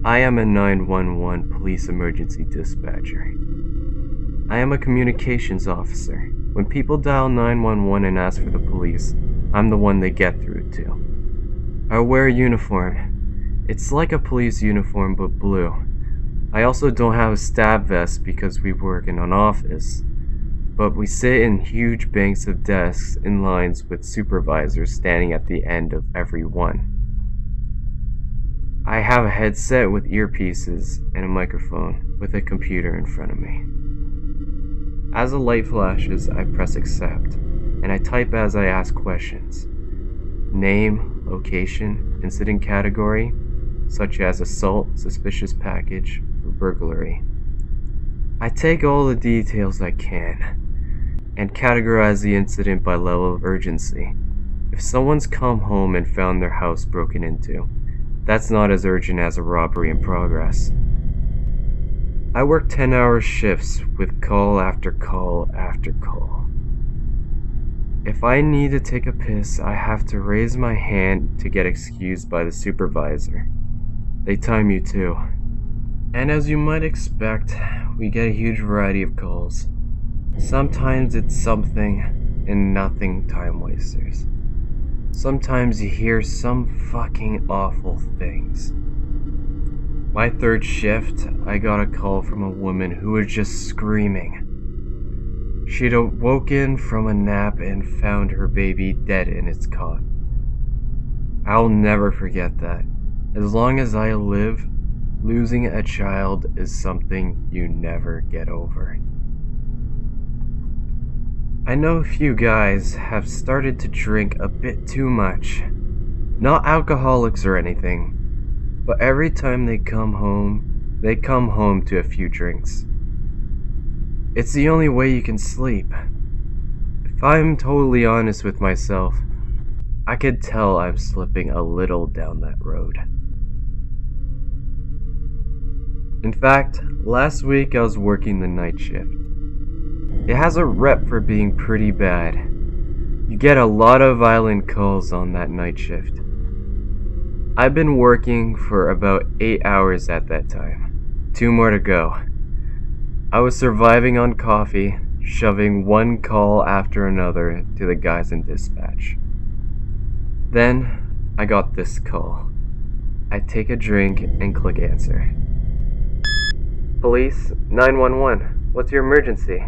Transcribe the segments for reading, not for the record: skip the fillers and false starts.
I am a 911 police emergency dispatcher. I am a communications officer. When people dial 911 and ask for the police, I'm the one they get through to. I wear a uniform. It's like a police uniform but blue. I also don't have a stab vest because we work in an office, but we sit in huge banks of desks in lines with supervisors standing at the end of every one. I have a headset with earpieces and a microphone with a computer in front of me. As a light flashes, I press accept, and I type as I ask questions. Name, location, incident category, such as assault, suspicious package, or burglary. I take all the details I can, and categorize the incident by level of urgency. If someone's come home and found their house broken into, that's not as urgent as a robbery in progress. I work 10-hour shifts with call after call after call. If I need to take a piss, I have to raise my hand to get excused by the supervisor. They time you too. And as you might expect, we get a huge variety of calls. Sometimes it's something and nothing time wasters. Sometimes you hear some fucking awful things. My third shift, I got a call from a woman who was just screaming. She'd awoken from a nap and found her baby dead in its cot. I'll never forget that. As long as I live, losing a child is something you never get over. I know a few guys have started to drink a bit too much. Not alcoholics or anything, but every time they come home to a few drinks. It's the only way you can sleep. If I'm totally honest with myself, I could tell I'm slipping a little down that road. In fact, last week I was working the night shift. It has a rep for being pretty bad. You get a lot of violent calls on that night shift. I've been working for about 8 hours at that time. 2 more to go. I was surviving on coffee, shoving one call after another to the guys in dispatch. Then, I got this call. I take a drink and click answer. Police, 911. What's your emergency?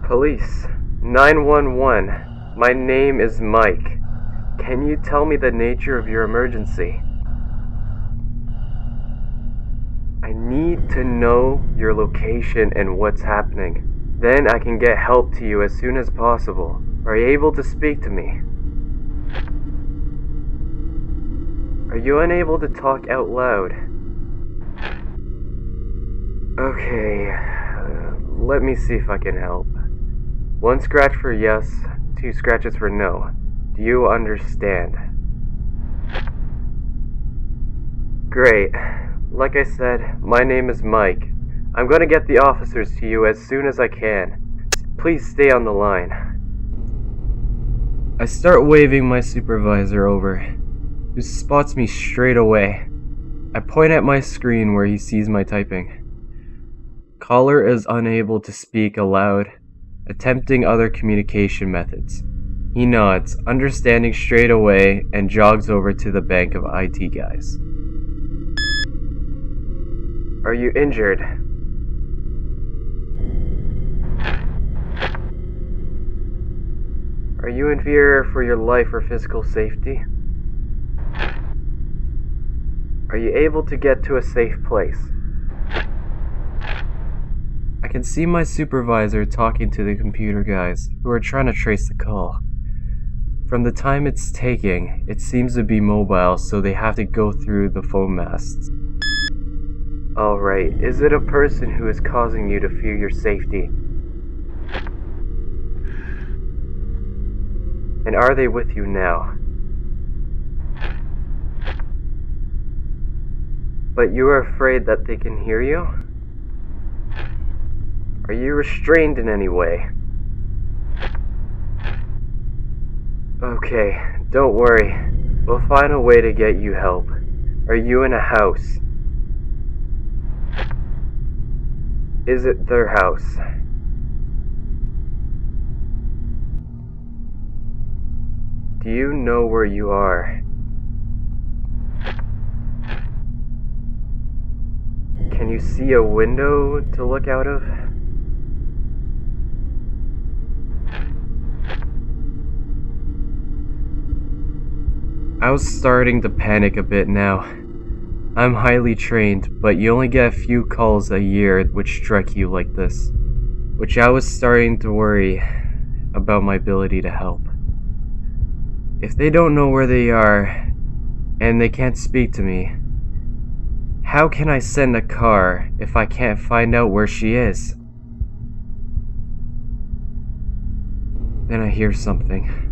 Police, 911. My name is Mike. Can you tell me the nature of your emergency? I need to know your location and what's happening. Then I can get help to you as soon as possible. Are you able to speak to me? Are you unable to talk out loud? Okay, let me see if I can help. 1 scratch for yes, 2 scratches for no. Do you understand? Great. Like I said, my name is Mike. I'm gonna get the officers to you as soon as I can. Please stay on the line. I start waving my supervisor over, who spots me straight away. I point at my screen where he sees my typing. Caller is unable to speak aloud, attempting other communication methods. He nods, understanding straight away, and jogs over to the bank of IT guys. Are you injured? Are you in fear for your life or physical safety? Are you able to get to a safe place? I can see my supervisor talking to the computer guys who are trying to trace the call. From the time it's taking, it seems to be mobile, so they have to go through the phone masts. Alright, is it a person who is causing you to fear your safety? And are they with you now? But you are afraid that they can hear you? Are you restrained in any way? Okay, don't worry. We'll find a way to get you help. Are you in a house? Is it their house? Do you know where you are? Can you see a window to look out of? I was starting to panic a bit now. I'm highly trained, but you only get a few calls a year which strike you like this, which I was starting to worry about my ability to help. If they don't know where they are, and they can't speak to me, how can I send a car if I can't find out where she is? Then I hear something.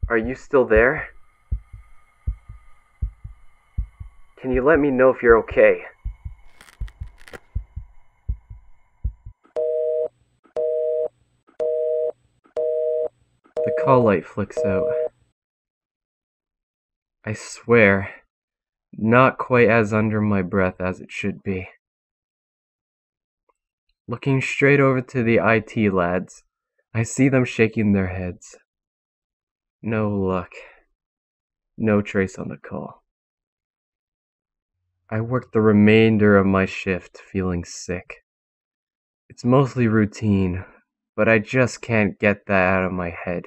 Are you still there? Can you let me know if you're okay? The call light flicks out. I swear, not quite as under my breath as it should be. Looking straight over to the IT lads, I see them shaking their heads. No luck. No trace on the call. I worked the remainder of my shift feeling sick. It's mostly routine, but I just can't get that out of my head.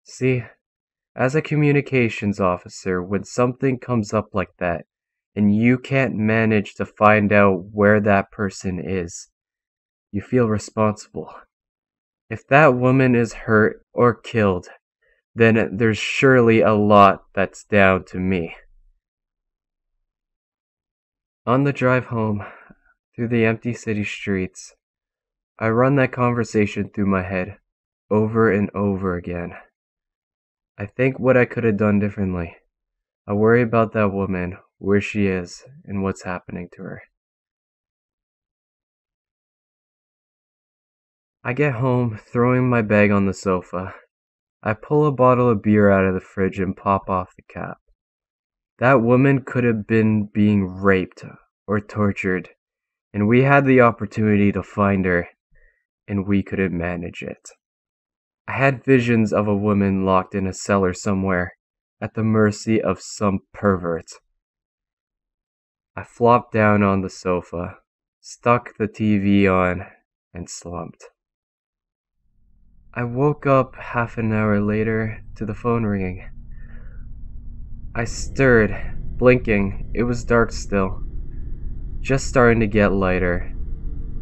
See, as a communications officer, when something comes up like that, and you can't manage to find out where that person is, you feel responsible. If that woman is hurt or killed, then there's surely a lot that's down to me. On the drive home, through the empty city streets, I run that conversation through my head, over and over again. I think what I could have done differently. I worry about that woman, where she is, and what's happening to her. I get home, throwing my bag on the sofa. I pull a bottle of beer out of the fridge and pop off the cap. That woman could have been being raped or tortured, and we had the opportunity to find her, and we couldn't manage it. I had visions of a woman locked in a cellar somewhere, at the mercy of some pervert. I flopped down on the sofa, stuck the TV on, and slumped. I woke up half an hour later to the phone ringing. I stirred, blinking. It was dark still. Just starting to get lighter.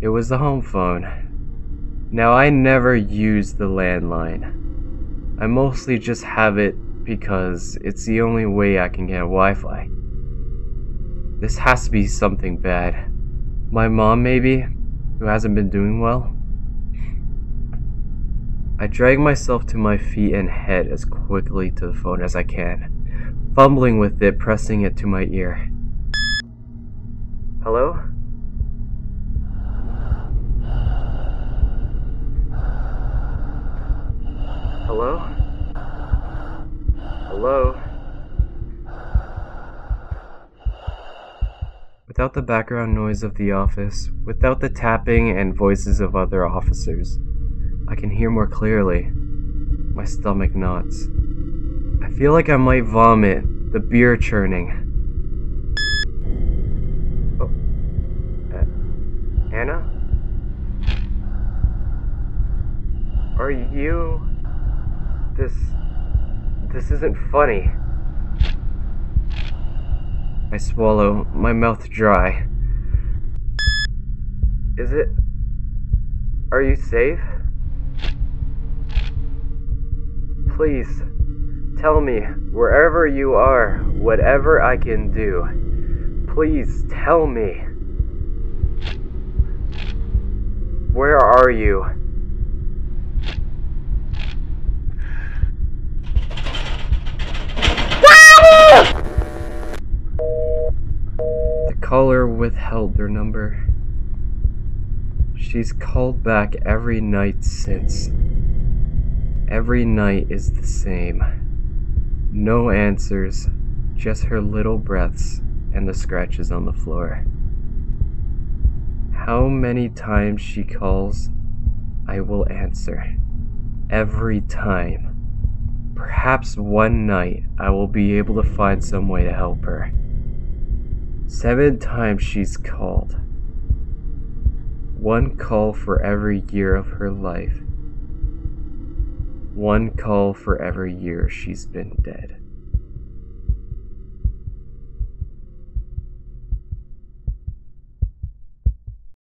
It was the home phone. Now I never use the landline. I mostly just have it because it's the only way I can get Wi-Fi. This has to be something bad. My mom maybe, who hasn't been doing well. I drag myself to my feet and head as quickly to the phone as I can, fumbling with it, pressing it to my ear. Hello? Hello? Hello? Without the background noise of the office, without the tapping and voices of other officers, I can hear more clearly. My stomach knots. I feel like I might vomit, the beer churning. Oh. Anna? Are you... This isn't funny. I swallow, my mouth dry. Is it... Are you safe? Please, tell me, wherever you are, whatever I can do, please tell me. Where are you? withheld their number. She's called back every night since. Every night is the same. No answers, just her little breaths and the scratches on the floor. How many times she calls, I will answer. Every time. Perhaps one night I will be able to find some way to help her. 7 times she's called. 1 call for every year of her life. 1 call for every year she's been dead.